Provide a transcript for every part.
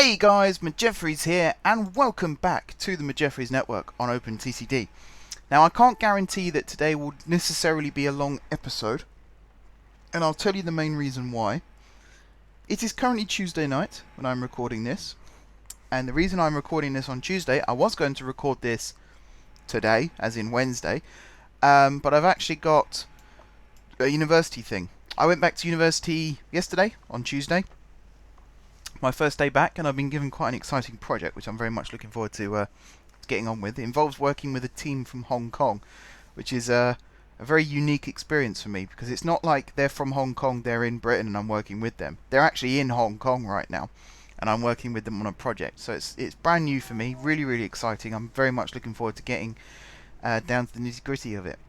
Hey guys, McJeffries here, and welcome back to the McJeffries Network on OpenTTD. Now, I can't guarantee that today will necessarily be a long episode, and I'll tell you the main reason why. It is currently Tuesday night when I'm recording this, and the reason I'm recording this on Tuesday, I was going to record this today, as in Wednesday, but I've actually got a university thing. I went back to university yesterday, on Tuesday. My first day back, and I've been given quite an exciting project which I'm very much looking forward to getting on with. It involves working with a team from Hong Kong, which is a very unique experience for me, because it's not like they're from Hong Kong, they're in Britain and I'm working with them. They're actually in Hong Kong right now and I'm working with them on a project, so it's brand new for me, really exciting. I'm very much looking forward to getting down to the nitty gritty of it.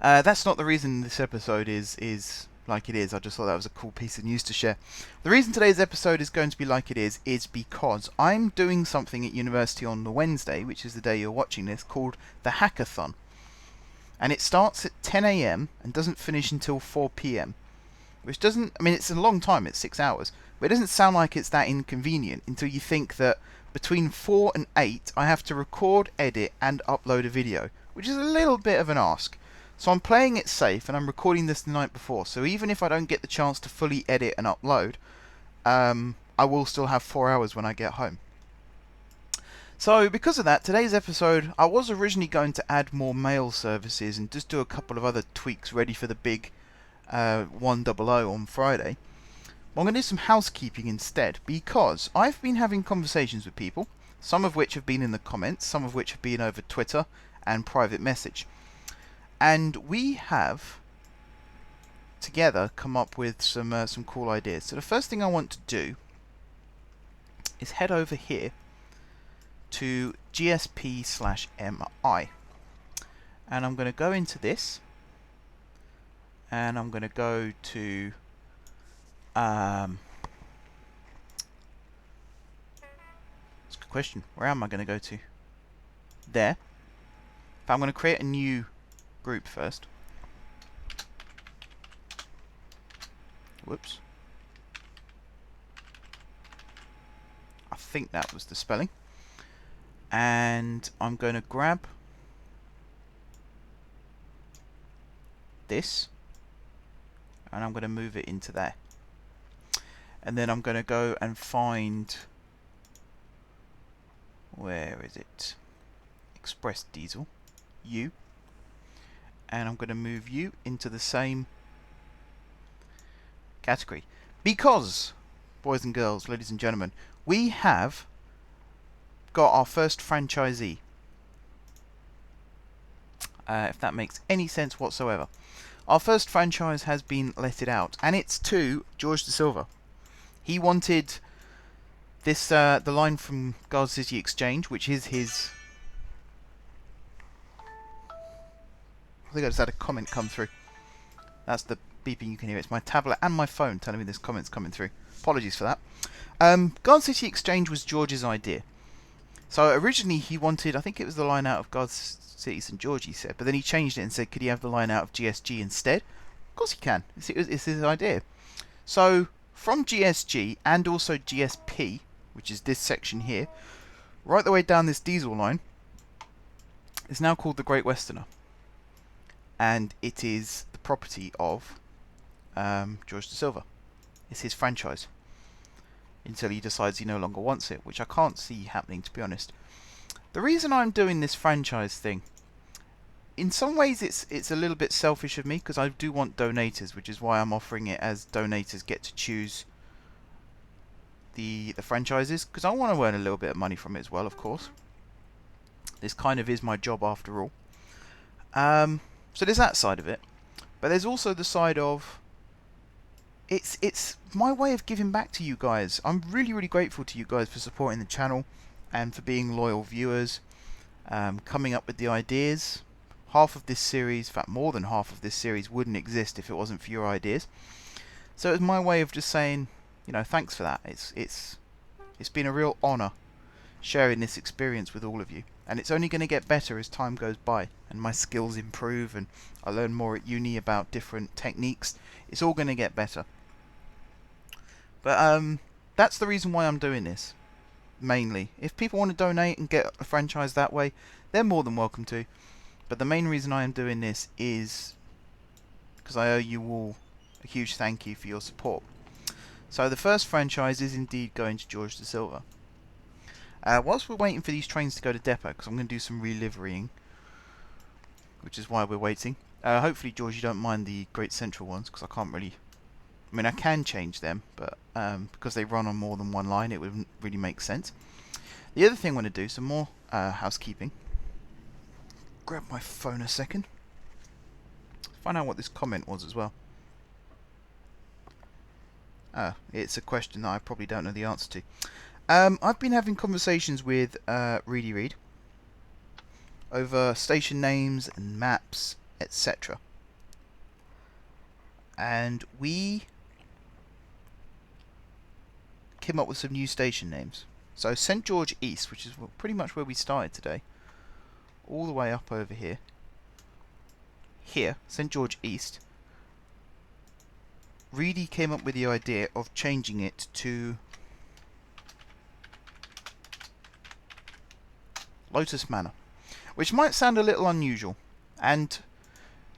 That's not the reason this episode is like it is. I just thought that was a cool piece of news to share. The reason today's episode is going to be like it is because I'm doing something at university on the Wednesday, which is the day you're watching this, called the Hackathon. And it starts at 10 AM and doesn't finish until 4 PM. Which doesn't, I mean, it's a long time, it's 6 hours, but it doesn't sound like it's that inconvenient until you think that between 4 and 8 I have to record, edit and upload a video, which is a little bit of an ask. So I'm playing it safe, and I'm recording this the night before, so even if I don't get the chance to fully edit and upload, I will still have 4 hours when I get home. So because of that, today's episode, I was originally going to add more mail services and just do a couple of other tweaks ready for the big 100 on Friday. But I'm going to do some housekeeping instead, because I've been having conversations with people, some of which have been in the comments, some of which have been over Twitter and private message. And we have together come up with some cool ideas. So the first thing I want to do is head over here to GSP/MI, and I'm going to go into this, and I'm going to go to that's a good question. Where am I going to go to? There. But I'm going to create a new group first. Whoops. I think that was the spelling. And I'm going to grab this and I'm going to move it into there. And then I'm going to go and find, where is it? Express Diesel. U. And I'm going to move you into the same category. Because, boys and girls, ladies and gentlemen, we have got our first franchisee. If that makes any sense whatsoever. Our first franchise has been letted out, and it's to George De Silva. He wanted this the line from Guard City Exchange, which is his... I think I just had a comment come through. That's the beeping you can hear. It's my tablet and my phone telling me this comment's coming through. Apologies for that. Guard City Exchange was George's idea. So originally he wanted, I think it was the line out of Guard City St George, he said, but then he changed it and said, could he have the line out of GSG instead? Of course he can. It's his idea. So from GSG and also GSP, which is this section here, right the way down this diesel line, is now called the Great Westerner. And it is the property of George De Silva. It's his franchise. Until he decides he no longer wants it, which I can't see happening, to be honest. The reason I'm doing this franchise thing, in some ways it's a little bit selfish of me, because I do want donators, which is why I'm offering it as donators get to choose the franchises, because I want to earn a little bit of money from it as well, of course. This kind of is my job after all. So there's that side of it, but there's also the side of it's my way of giving back to you guys. I'm really grateful to you guys for supporting the channel and for being loyal viewers, coming up with the ideas. Half of this series, in fact more than half of this series, wouldn't exist if it wasn't for your ideas. So it's my way of just saying, you know, thanks for that. It's been a real honour sharing this experience with all of you. And it's only going to get better as time goes by and my skills improve and I learn more at uni about different techniques. It's all going to get better. But that's the reason why I'm doing this, mainly. If people want to donate and get a franchise that way, they're more than welcome to. But the main reason I am doing this is because I owe you all a huge thank you for your support. So the first franchise is indeed going to George De Silva. Whilst we're waiting for these trains to go to depot, because I'm going to do some reliverying, which is why we're waiting. Hopefully, George, you don't mind the Great Central ones, because I can't really... I mean, I can change them, but because they run on more than one line, it wouldn't really make sense. The other thing I want to do, some more housekeeping. Grab my phone a second. Find out what this comment was as well. It's a question that I probably don't know the answer to. I've been having conversations with Reedy Reed over station names and maps, etc. And we came up with some new station names. So St George East, which is pretty much where we started today, all the way up over here. Here, St George East. Reedy came up with the idea of changing it to Lotus Manor, which might sound a little unusual, and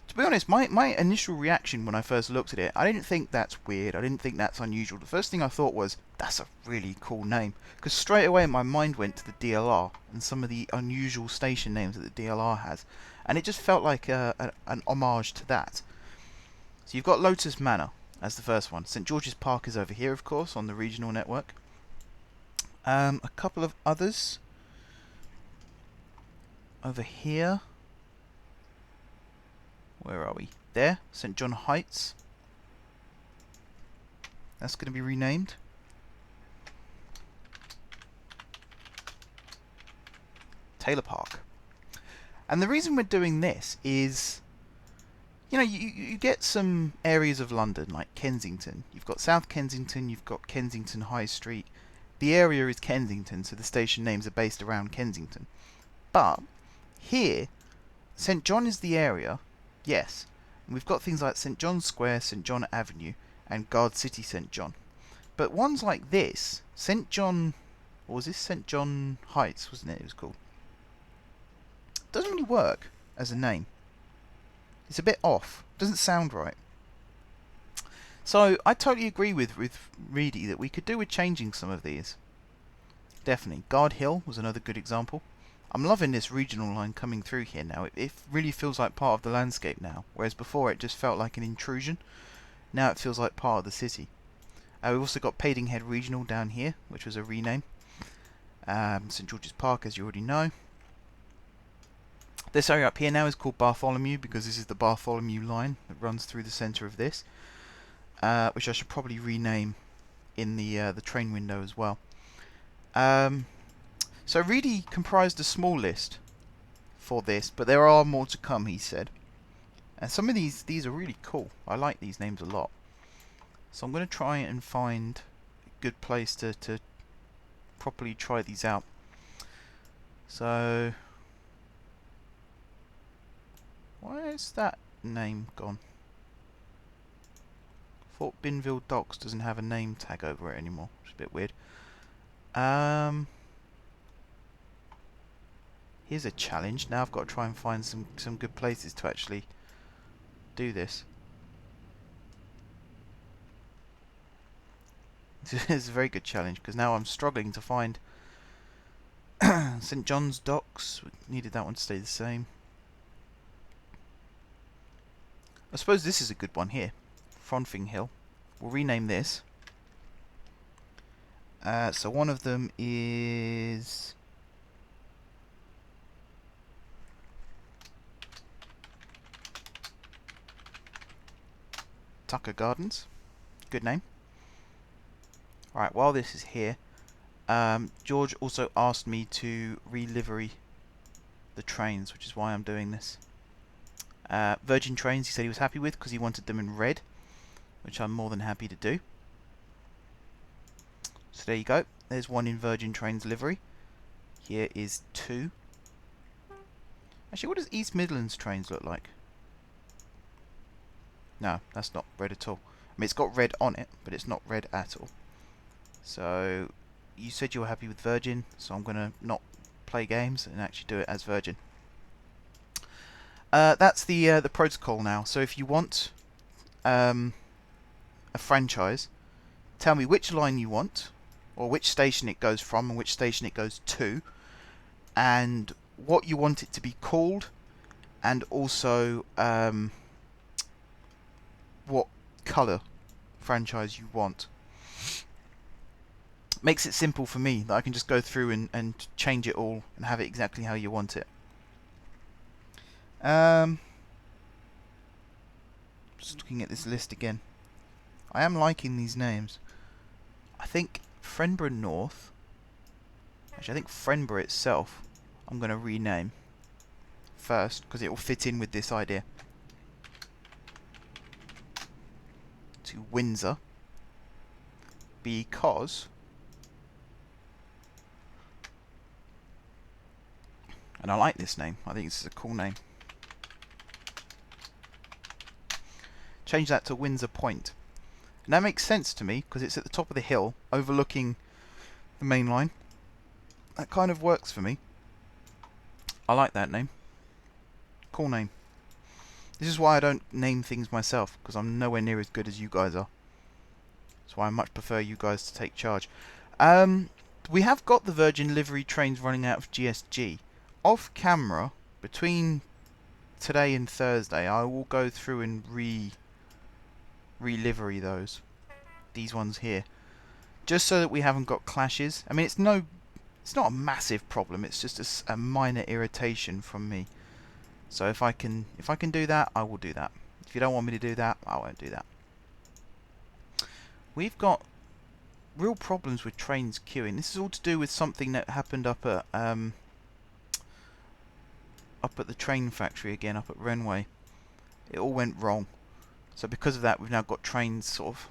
to be honest, my initial reaction when I first looked at it, I didn't think that's weird, I didn't think that's unusual. The first thing I thought was, that's a really cool name, because straight away my mind went to the DLR and some of the unusual station names that the DLR has, and it just felt like an homage to that. So you've got Lotus Manor as the first one. St George's Park is over here, of course, on the regional network. A couple of others over here. Where are we? There, St John Heights. That's going to be renamed. Taylor Park. And the reason we're doing this is, you know, you get some areas of London, like Kensington. You've got South Kensington, you've got Kensington High Street. The area is Kensington, so the station names are based around Kensington. But here, St John is the area, yes. And we've got things like St John's Square, St John Avenue, and Guard City St John. But ones like this, St John, or was this St John Heights, wasn't it? It was called. Doesn't really work as a name. It's a bit off. Doesn't sound right. So I totally agree with Reedy that we could do with changing some of these. Definitely. Guard Hill was another good example. I'm loving this regional line coming through here now. It really feels like part of the landscape now, whereas before it just felt like an intrusion. Now it feels like part of the city. We've also got Padinghead Regional down here, which was a rename. St George's Park, as you already know. This area up here now is called Bartholomew because this is the Bartholomew line that runs through the centre of this, which I should probably rename in the train window as well. So Reedy comprised a small list for this, but there are more to come, he said. And some of these are really cool. I like these names a lot. So I'm going to try and find a good place to properly try these out. So why is that name gone? Fort Binville Docks doesn't have a name tag over it anymore, which is a bit weird. Here's a challenge. Now I've got to try and find some good places to actually do this. This is a very good challenge because now I'm struggling to find St John's Docks. We needed that one to stay the same. I suppose this is a good one here. Fronthing Hill. We'll rename this. So one of them is Tucker Gardens. Good name. Right, while this is here, George also asked me to relivery the trains, which is why I'm doing this. Virgin Trains, he said he was happy with because he wanted them in red, which I'm more than happy to do. So there you go. There's one in Virgin Trains livery. Here is two. Actually, what does East Midlands Trains look like? No, that's not red at all. I mean, it's got red on it, but it's not red at all. So you said you were happy with Virgin, so I'm going to not play games and actually do it as Virgin. That's the protocol now. So if you want a franchise, tell me which line you want, or which station it goes from and which station it goes to, and what you want it to be called, and also what colour franchise you want. Makes it simple for me that I can just go through and change it all and have it exactly how you want it. Just looking at this list again. I am liking these names. I think Friendborough North, actually I think Friendborough itself, I'm going to rename first because it will fit in with this idea. To Windsor, because, and I like this name, I think this is a cool name. Change that to Windsor Point. And that makes sense to me because it's at the top of the hill overlooking the main line. That kind of works for me. I like that name. Cool name. This is why I don't name things myself, because I'm nowhere near as good as you guys are. That's why I much prefer you guys to take charge. We have got the Virgin livery trains running out of GSG. Off camera, between today and Thursday, I will go through and re-livery these ones here, just so that we haven't got clashes. I mean, it's not a massive problem, it's just a minor irritation from me. So if I can do that, I will do that. If you don't want me to do that, I won't do that. We've got real problems with trains queuing. This is all to do with something that happened up at the train factory again, up at Renway. It all went wrong. So because of that, we've now got trains sort of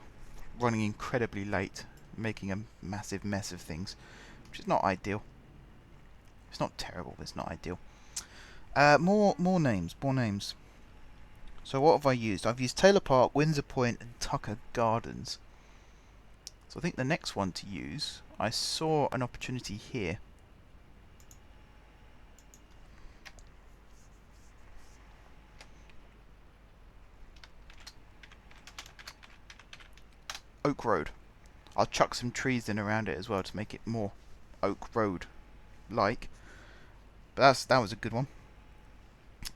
running incredibly late, making a massive mess of things, which is not ideal. It's not terrible, but it's not ideal. More names. So what have I used? I've used Taylor Park, Windsor Point, and Tucker Gardens. So I think the next one to use, I saw an opportunity here. Oak Road. I'll chuck some trees in around it as well to make it more Oak Road like. But that was a good one.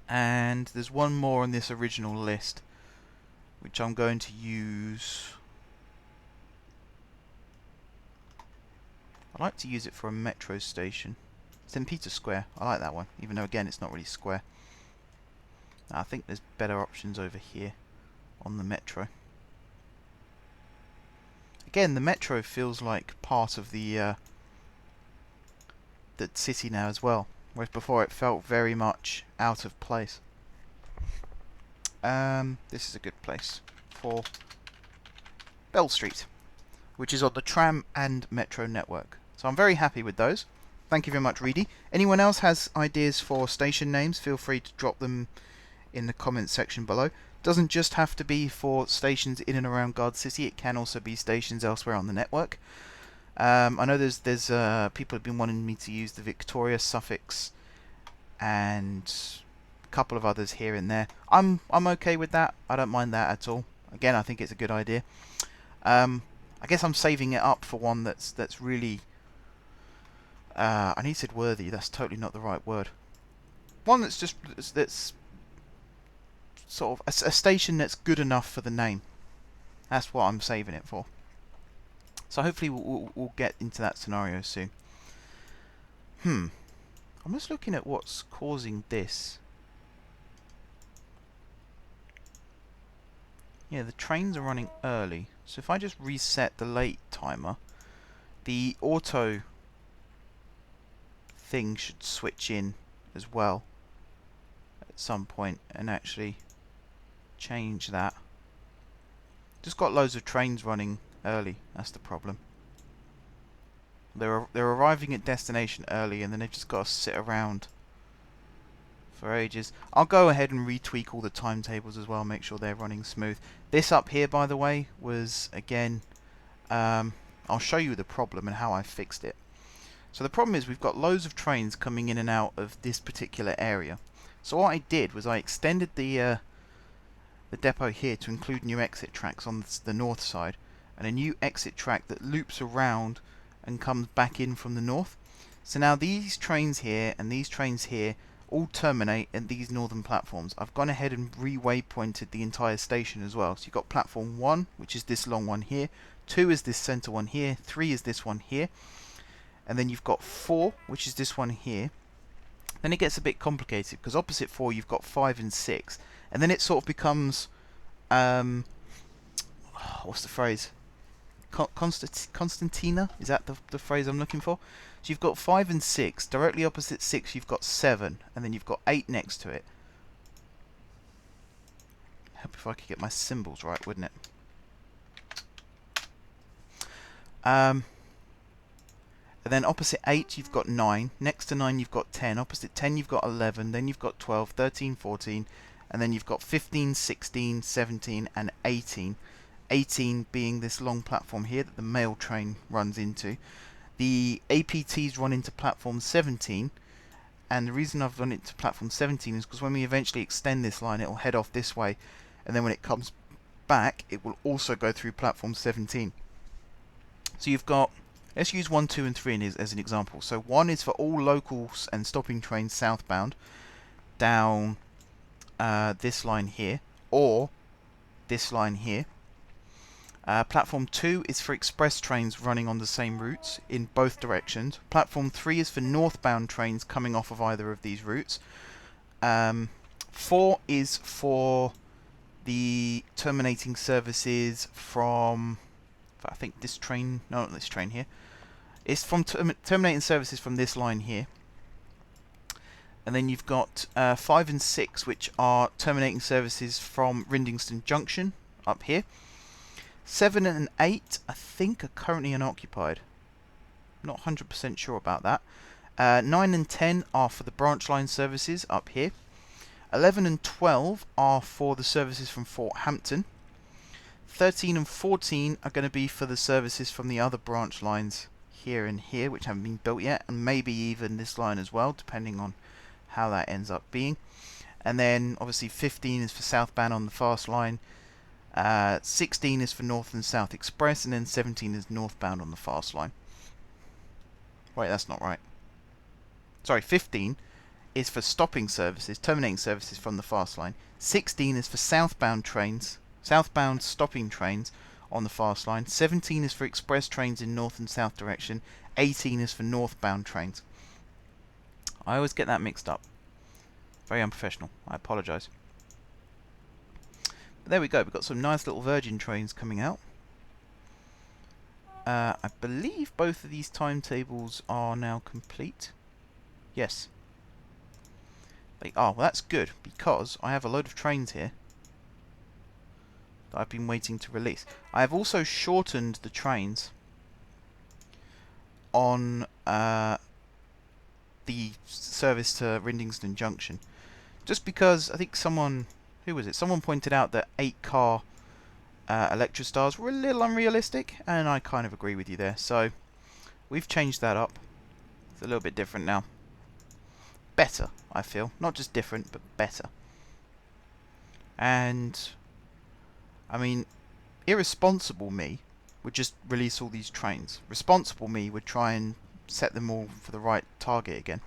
And there's one more on this original list, which I'm going to use. I like to use it for a metro station. St. Peter's Square. I like that one, even though again it's not really square. I think there's better options over here on the metro. Again, the metro feels like part of the city now as well, whereas before it felt very much out of place. This is a good place for Bell Street, which is on the tram and metro network. So I'm very happy with those. Thank you very much, Reedy. Anyone else has ideas for station names, feel free to drop them in the comments section below. Doesn't just have to be for stations in and around Guard City, it can also be stations elsewhere on the network. I know there's people have been wanting me to use the Victoria suffix and a couple of others here and there. I'm okay with that. I don't mind that at all. Again, I think it's a good idea. I guess I'm saving it up for one that's really I need said worthy. That's totally not the right word. One that's sort of a station that's good enough for the name. That's what I'm saving it for. So hopefully we'll get into that scenario soon. I'm just looking at what's causing this. Yeah, the trains are running early. So if I just reset the late timer, the auto thing should switch in as well at some point and actually change that. Just got loads of trains running early, that's the problem. They're arriving at destination early and then they've just got to sit around for ages. I'll go ahead and retweak all the timetables as well, make sure they're running smooth. This up here, by the way, was again I'll show you the problem and how I fixed it. So the problem is we've got loads of trains coming in and out of this particular area. So what I did was I extended the depot here to include new exit tracks on the north side, and a new exit track that loops around and comes back in from the north. So now these trains here and these trains here all terminate at these northern platforms. I've gone ahead and re-waypointed the entire station as well. So you've got platform 1, which is this long one here, 2 is this center one here, 3 is this one here, and then you've got 4, which is this one here. Then it gets a bit complicated because opposite 4 you've got 5 and 6, and then it sort of becomes what's the phrase? Constantina? Is that the phrase I'm looking for? So you've got 5 and 6. Directly opposite 6 you've got 7, and then you've got 8 next to it. Help if I could get my symbols right, wouldn't it? And then opposite 8 you've got 9, next to 9 you've got 10, opposite 10 you've got 11, then you've got 12, 13, 14, and then you've got 15, 16, 17 and 18. 18 being this long platform here that the mail train runs into. The APTs run into platform 17, and the reason I've run it to platform 17 is because when we eventually extend this line it'll head off this way, and then when it comes back it will also go through platform 17. So you've got, let's use 1, 2 and 3 as an example. So 1 is for all locals and stopping trains southbound down this line here, or this line here. Platform 2 is for express trains running on the same routes in both directions. Platform 3 is for northbound trains coming off of either of these routes. 4 is for the terminating services from, I think this train, no, not this train here. It's from terminating services from this line here. And then you've got 5 and 6, which are terminating services from Rindingstone Junction up here. 7 and 8, I think, are currently unoccupied. Not 100% sure about that. 9 and 10 are for the branch line services up here. 11 and 12 are for the services from Fort Hampton. 13 and 14 are going to be for the services from the other branch lines here and here, which haven't been built yet, and maybe even this line as well, depending on how that ends up being. And then obviously 15 is for southbound on the fast line, 16 is for north and south express, and then 17 is northbound on the fast line. Wait, that's not right. Sorry, 15 is for stopping services, terminating services from the fast line. 16 is for southbound trains, southbound stopping trains on the fast line. 17 is for express trains in north and south direction. 18 is for northbound trains. I always get that mixed up. Very unprofessional. I apologise. But there we go. We've got some nice little Virgin trains coming out. I believe both of these timetables are now complete. Yes. They are. Well, that's good, because I have a load of trains here that I've been waiting to release. I have also shortened the trains on the service to Rindingstone Junction, just because I think someone, who was it? Someone pointed out that 8-car Electrostars were a little unrealistic, and I kind of agree with you there. So we've changed that up. It's a little bit different now. Better, I feel. Not just different, but better. And I mean, irresponsible me would just release all these trains. Responsible me would try and set them all for the right target again.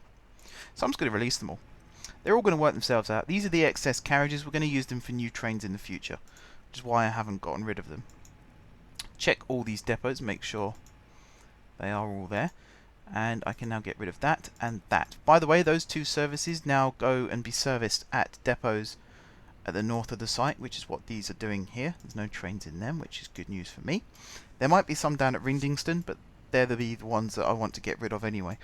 So I'm just going to release them all. They're all going to work themselves out. These are the excess carriages. We're going to use them for new trains in the future, which is why I haven't gotten rid of them. Check all these depots, make sure they are all there. And I can now get rid of that and that. By the way, those two services now go and be serviced at depots at the north of the site, which is what these are doing here. There's no trains in them, which is good news for me. There might be some down at Rindingstone, but they're the ones that I want to get rid of anyway.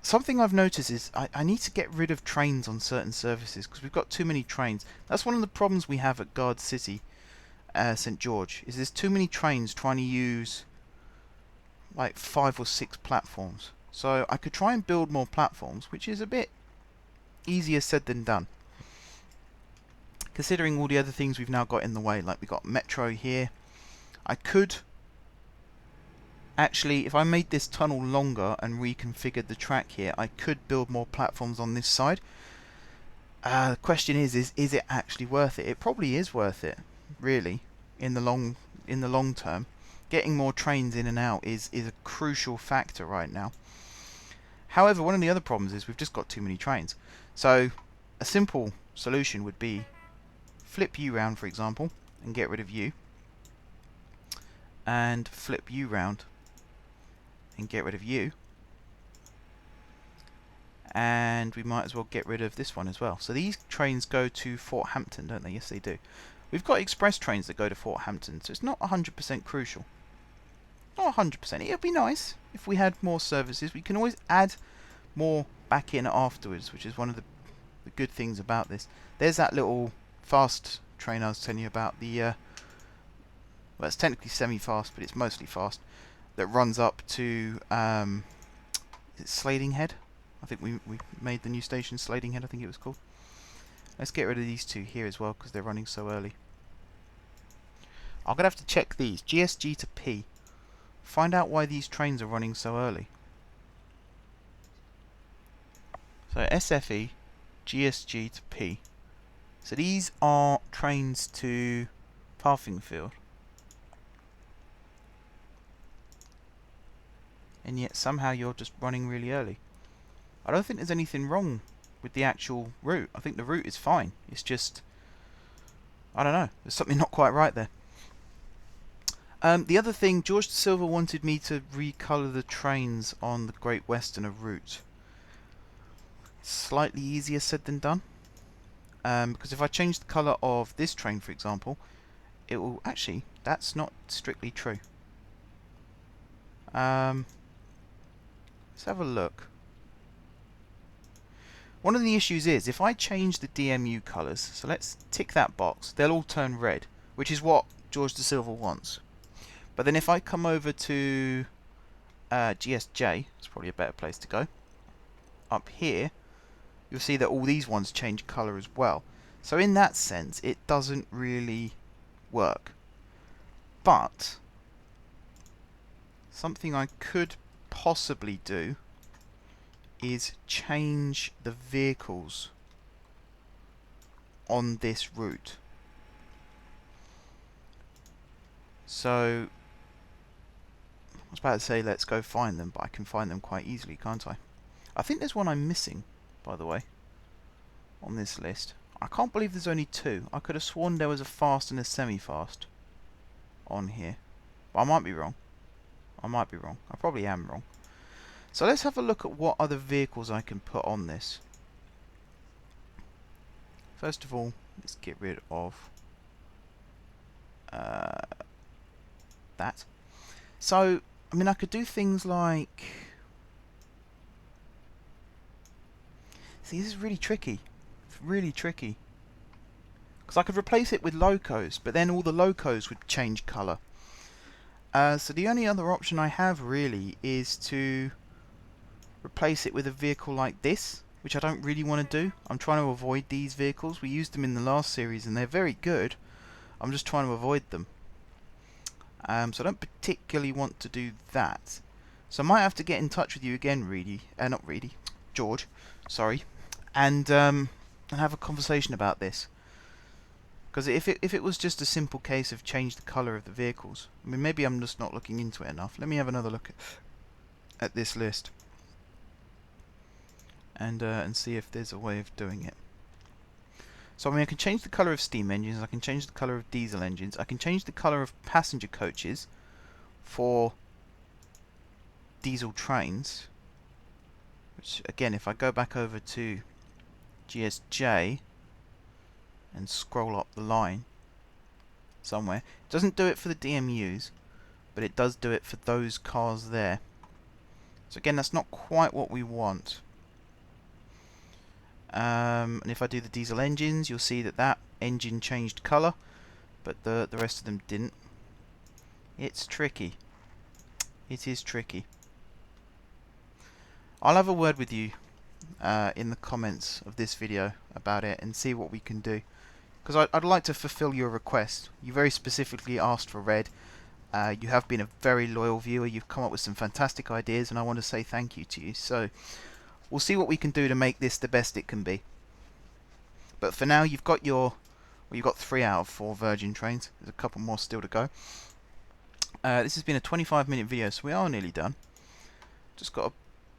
Something I've noticed is I need to get rid of trains on certain services because we've got too many trains. That's one of the problems we have at Guard City, St George, is there's too many trains trying to use like 5 or 6 platforms. So I could try and build more platforms, which is a bit easier said than done, considering all the other things we've now got in the way. Like we've got Metro here. I could Actually, if I made this tunnel longer and reconfigured the track here, I could build more platforms on this side. The question is it actually worth it? It probably is worth it, really, in the long term. Getting more trains in and out is a crucial factor right now. However, one of the other problems is we've just got too many trains. So a simple solution would be flip you round, for example, and get rid of you, and flip you round and get rid of you, and we might as well get rid of this one as well. So these trains go to Fort Hampton, don't they? Yes, they do. We've got express trains that go to Fort Hampton, so it's not 100% crucial. Not 100%. It would be nice if we had more services. We can always add more back in afterwards, which is one of the good things about this. There's that little fast train I was telling you about. Well, it's technically semi-fast, but it's mostly fast. That runs up to is it Slading Head? I think we made the new station Slading Head, I think it was called. Let's get rid of these two here as well because they're running so early. I'm gonna have to check these GSG to P. Find out why these trains are running so early. So SFE, GSG to P. So these are trains to Parthingfield. And yet somehow you're just running really early. I don't think there's anything wrong with the actual route. I think the route is fine. It's just, I don't know, there's something not quite right there. The other thing, George de Silva wanted me to recolour the trains on the Great Westerner route. Slightly easier said than done. Because if I change the colour of this train, for example, it will... Actually, that's not strictly true. Let's have a look. One of the issues is, if I change the DMU colours, so let's tick that box, they'll all turn red, which is what George de Silva wants. But then if I come over to GSJ, it's probably a better place to go, up here, you'll see that all these ones change colour as well. So in that sense, it doesn't really work. But something I could possibly do is change the vehicles on this route. So I was about to say let's go find them, but I can find them quite easily, can't I? I think there's one I'm missing, by the way, on this list. I can't believe there's only two. I could have sworn there was a fast and a semi-fast on here. But I might be wrong. I might be wrong. I probably am wrong. So let's have a look at what other vehicles I can put on this. First of all, let's get rid of that. So, I mean, I could do things like... See, this is really tricky. It's really tricky. Because I could replace it with locos, but then all the locos would change colour. So the only other option I have, really, is to replace it with a vehicle like this, which I don't really want to do. I'm trying to avoid these vehicles. We used them in the last series, and they're very good. I'm just trying to avoid them. So I don't particularly want to do that. So I might have to get in touch with you again, George, sorry, and have a conversation about this. Because if it was just a simple case of change the colour of the vehicles, I mean, maybe I'm just not looking into it enough. Let me have another look at this list and see if there's a way of doing it. So I mean, I can change the colour of steam engines, I can change the colour of diesel engines, I can change the colour of passenger coaches for diesel trains, which again, if I go back over to GSJ and scroll up the line somewhere, it doesn't do it for the DMUs, but it does do it for those cars there. So again, that's not quite what we want. And if I do the diesel engines, you'll see that that engine changed colour, but the rest of them didn't. It's tricky. It is tricky. I'll have a word with you in the comments of this video about it and see what we can do. Because I'd like to fulfill your request. You very specifically asked for red. You have been a very loyal viewer. You've come up with some fantastic ideas, and I want to say thank you to you. So we'll see what we can do to make this the best it can be. But for now, you've got your, well, you've got 3 out of 4 Virgin trains. There's a couple more still to go. This has been a 25-minute video, so we are nearly done. Just got a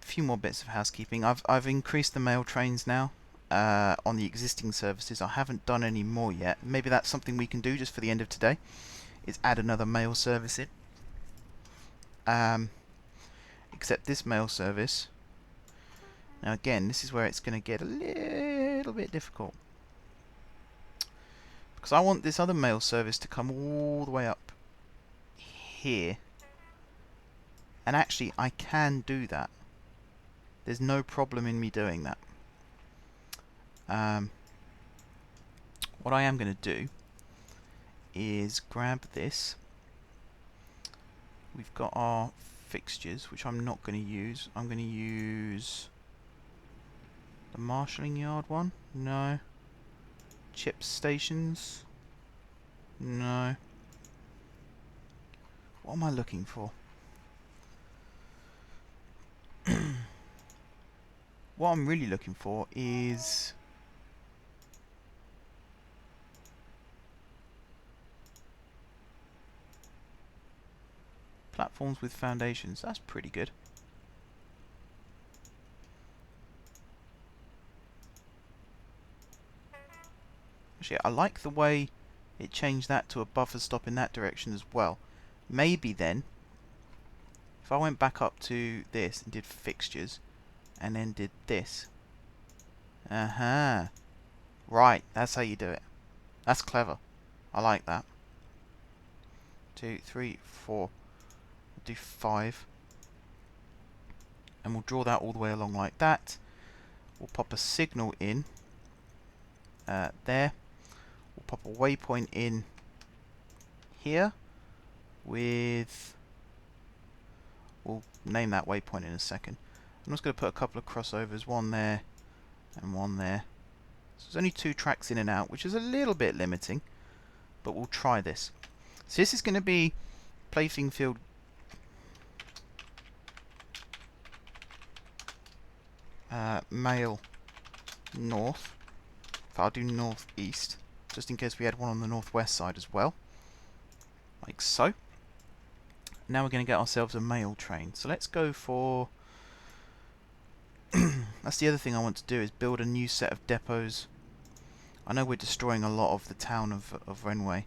few more bits of housekeeping. I've increased the mail trains now on the existing services. I haven't done any more yet. Maybe that's something we can do just for the end of today, is add another mail service in. Except this mail service, now again, this is where it's going to get a little bit difficult, because I want this other mail service to come all the way up here, and actually I can do that. There's no problem in me doing that. What I am going to do is grab this. We've got our fixtures, which I'm not going to use. I'm going to use the marshalling yard one. No. Chip stations. No. What am I looking for? What I'm really looking for is platforms with foundations. That's pretty good. Actually, I like the way it changed that to a buffer stop in that direction as well. Maybe then, if I went back up to this and did fixtures, and then did this. Right, that's how you do it. That's clever. I like that. 2, 3, 4. We'll do 5. And we'll draw that all the way along like that. We'll pop a signal in there. We'll pop a waypoint in here with, we'll name that waypoint in a second. I'm just going to put a couple of crossovers, one there and one there. So there's only 2 tracks in and out, which is a little bit limiting, but we'll try this. So this is going to be plaything field mail north. If I'll do northeast, just in case we had one on the northwest side as well, like so. Now we're going to get ourselves a mail train. So let's go for that's the other thing I want to do, is build a new set of depots. I know we're destroying a lot of the town of Renway,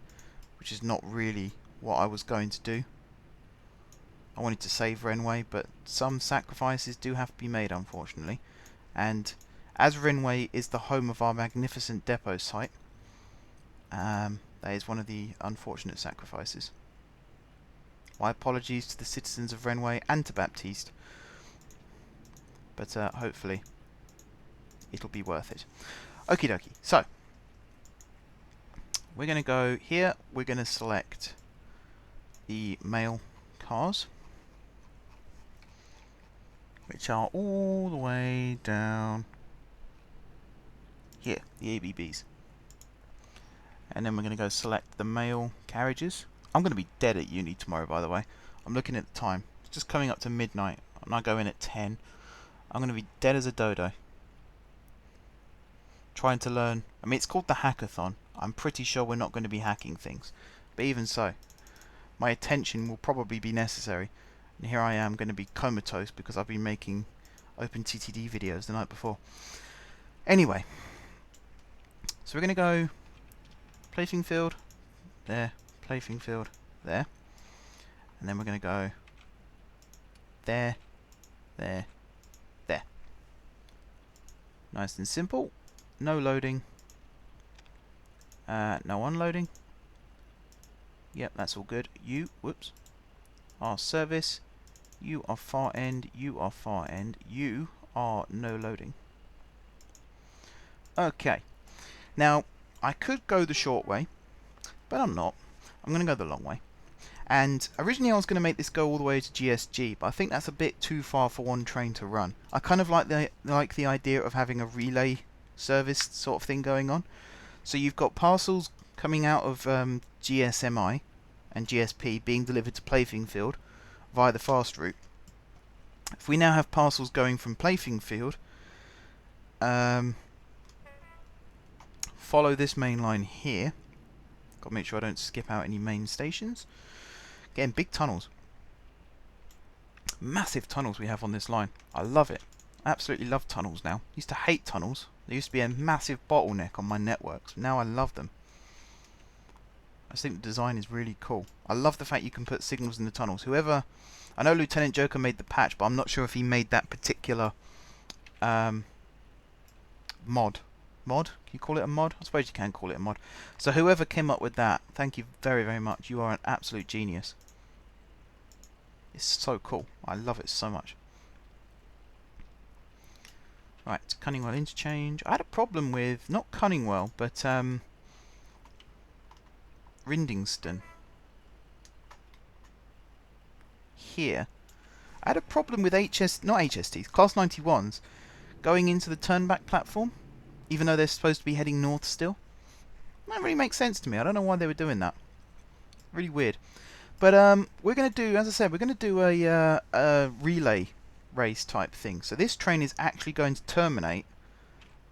which is not really what I was going to do. I wanted to save Renway, but some sacrifices do have to be made, unfortunately. And as Renway is the home of our magnificent depot site, that is one of the unfortunate sacrifices. My apologies to the citizens of Renway and to Baptiste. But hopefully it'll be worth it. Okie dokie. So we're going to go here. We're going to select the mail cars, which are all the way down here, the ABBs. And then we're going to go select the mail carriages. I'm going to be dead at uni tomorrow, by the way. I'm looking at the time. It's just coming up to midnight, and I go in at 10. I'm going to be dead as a dodo, trying to learn. I mean, it's called the hackathon. I'm pretty sure we're not going to be hacking things, but even so, my attention will probably be necessary. And here I am going to be comatose because I've been making OpenTTD videos the night before. Anyway, so we're going to go plaything field there, plaything field there, and then we're going to go there, there, there. Nice and simple. No loading. No unloading. Yep, that's all good. You, whoops, are service. You are far end. You are far end. You are no loading. Okay. Now, I could go the short way, but I'm not. I'm going to go the long way. And originally I was going to make this go all the way to GSG, but I think that's a bit too far for one train to run. I kind of like the idea of having a relay service sort of thing going on. So you've got parcels coming out of GSMI, and GSP being delivered to Playthingfield via the fast route. If we now have parcels going from Playthingfield, follow this main line here. Got to make sure I don't skip out any main stations. Again, big tunnels. Massive tunnels we have on this line. I love it. Absolutely love tunnels now. Used to hate tunnels. They used to be a massive bottleneck on my networks. Now I love them. I just think the design is really cool. I love the fact you can put signals in the tunnels. Whoever... I know Lieutenant Joker made the patch, but I'm not sure if he made that particular mod. Mod? Can you call it a mod? I suppose you can call it a mod. So whoever came up with that, thank you very, very much. You are an absolute genius. It's so cool. I love it so much. Right, Cunningwell interchange. I had a problem with, not Cunningwell, but Rindingstone. Here. I had a problem with Class 91s going into the turnback platform, even though they're supposed to be heading north still. That really makes sense to me. I don't know why they were doing that. Really weird. But we're going to do, as I said, we're going to do a relay race type thing. So this train is actually going to terminate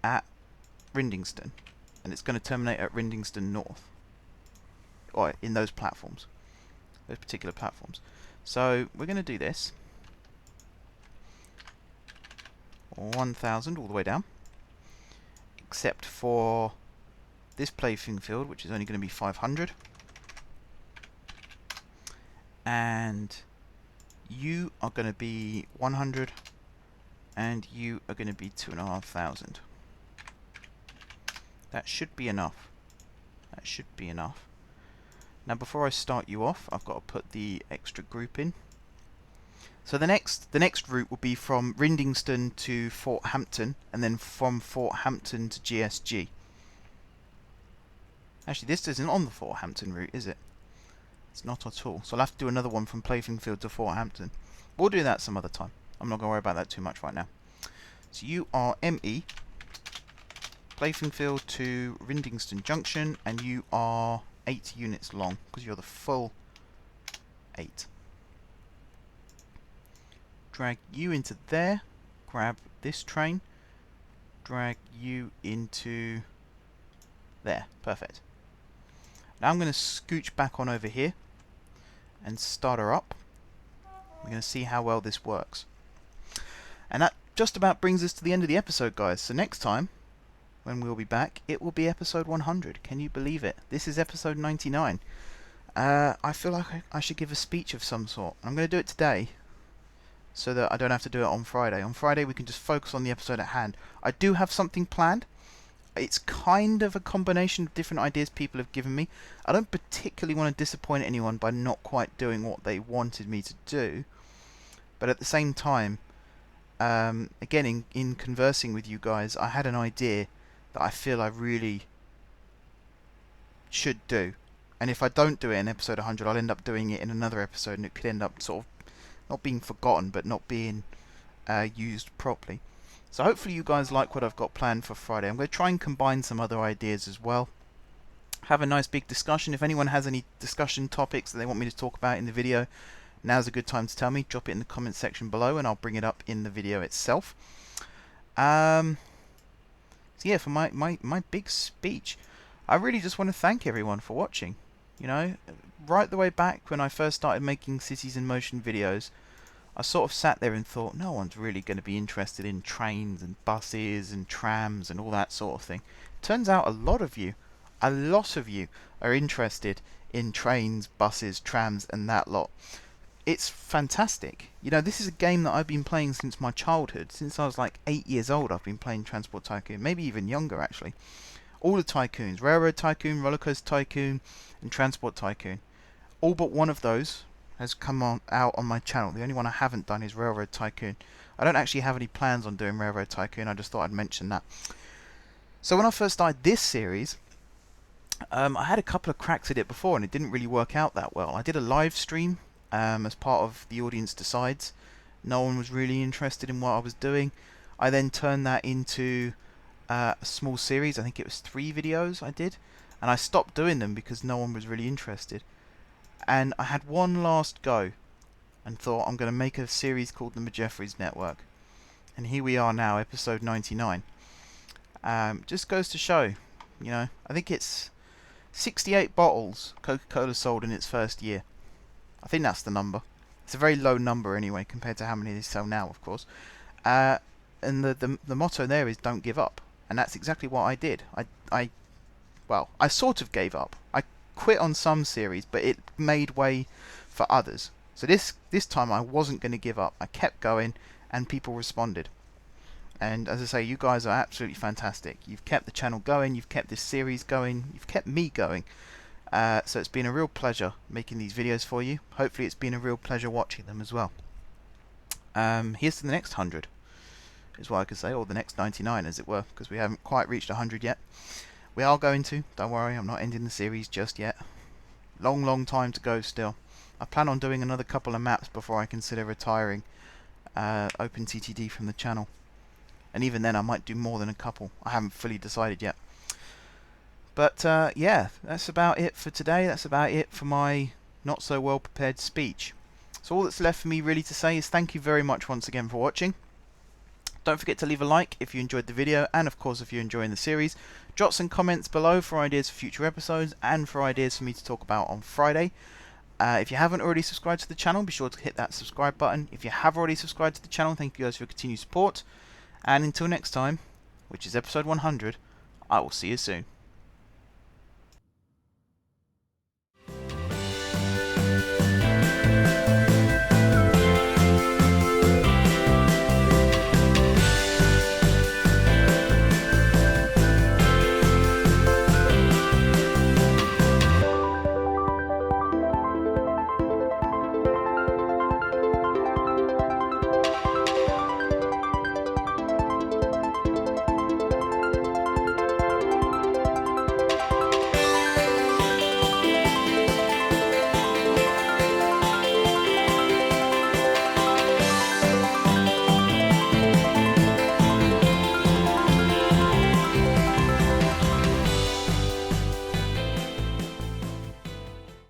at Rindingstone, and it's going to terminate at Rindingstone North, or in those platforms, those particular platforms. So we're going to do this 1000 all the way down, except for this Playthingfield, which is only going to be 500, and you are going to be 100, and you are going to be 2500. That should be enough. That should be enough. Now before I start you off, I've got to put the extra group in. So the next route will be from Rindingstone to Fort Hampton, and then from Fort Hampton to GSG. Actually, this isn't on the Fort Hampton route, is it? It's not at all. So I'll have to do another one from Playthingfield to Fort Hampton. We'll do that some other time. I'm not going to worry about that too much right now. So you are ME, Playthingfield to Rindingstone Junction, and you are 8 units long, because you're the full 8. Drag you into there, grab this train, drag you into there. Perfect. Now I'm going to scooch back on over here and start her up. We're going to see how well this works. And that just about brings us to the end of the episode, guys. So next time, when we'll be back, it will be episode 100. Can you believe it? This is episode 99. I feel like I should give a speech of some sort. I'm going to do it today, so that I don't have to do it on Friday. On Friday we can just focus on the episode at hand. I do have something planned. It's kind of a combination of different ideas people have given me. I don't particularly want to disappoint anyone by not quite doing what they wanted me to do. But at the same time, again, in conversing with you guys, I had an idea that I feel I really should do. And if I don't do it in episode 100, I'll end up doing it in another episode, and it could end up sort of not being forgotten, but not being used properly. So hopefully you guys like what I've got planned for Friday. I'm going to try and combine some other ideas as well. Have a nice big discussion. If anyone has any discussion topics that they want me to talk about in the video, now's a good time to tell me. Drop it in the comment section below and I'll bring it up in the video itself. So yeah, for my big speech, I really just want to thank everyone for watching. You know, right the way back when I first started making Cities in Motion videos, I sort of sat there and thought, no one's really going to be interested in trains and buses and trams and all that sort of thing. Turns out a lot of you are interested in trains, buses, trams and that lot. It's fantastic. You know, this is a game that I've been playing since my childhood. Since I was like 8 years old, I've been playing Transport Tycoon, maybe even younger actually. All the Tycoons, Railroad Tycoon, Rollercoaster Tycoon and Transport Tycoon. All but one of those has come out on my channel. The only one I haven't done is Railroad Tycoon. I don't actually have any plans on doing Railroad Tycoon, I just thought I'd mention that. So when I first started this series, I had a couple of cracks at it before and it didn't really work out that well. I did a live stream as part of The Audience Decides. No one was really interested in what I was doing. I then turned that into a small series. I think it was 3 videos I did, and I stopped doing them because no one was really interested. and I had one last go and thought I'm going to make a series called the McJeffries Network. And here we are now, episode 99. Just goes to show, you know, I think it's 68 bottles Coca-Cola sold in its first year. I think that's the number. It's a very low number anyway, compared to how many they sell now, of course. And the motto there is don't give up. And that's exactly what I did. I sort of gave up. I quit on some series, but it made way for others. So this time I wasn't going to give up. I kept going, and people responded. And as I say, you guys are absolutely fantastic. You've kept the channel going, you've kept this series going, you've kept me going. So it's been a real pleasure making these videos for you. Hopefully it's been a real pleasure watching them as well. Here's to the next 100, is what I could say, or the next 99 as it were, because we haven't quite reached 100 yet. We are going to, don't worry, I'm not ending the series just yet. Long time to go still. I plan on doing another couple of maps before I consider retiring OpenTTD from the channel. And even then I might do more than a couple. I haven't fully decided yet. But yeah, that's about it for today. That's about it for my not so well prepared speech. So all that's left for me really to say is thank you very much once again for watching. Don't forget to leave a like if you enjoyed the video, and of course if you're enjoying the series. Drop some comments below for ideas for future episodes and for ideas for me to talk about on Friday. If you haven't already subscribed to the channel, be sure to hit that subscribe button. If you have already subscribed to the channel, thank you guys for your continued support. And until next time, which is episode 100, I will see you soon.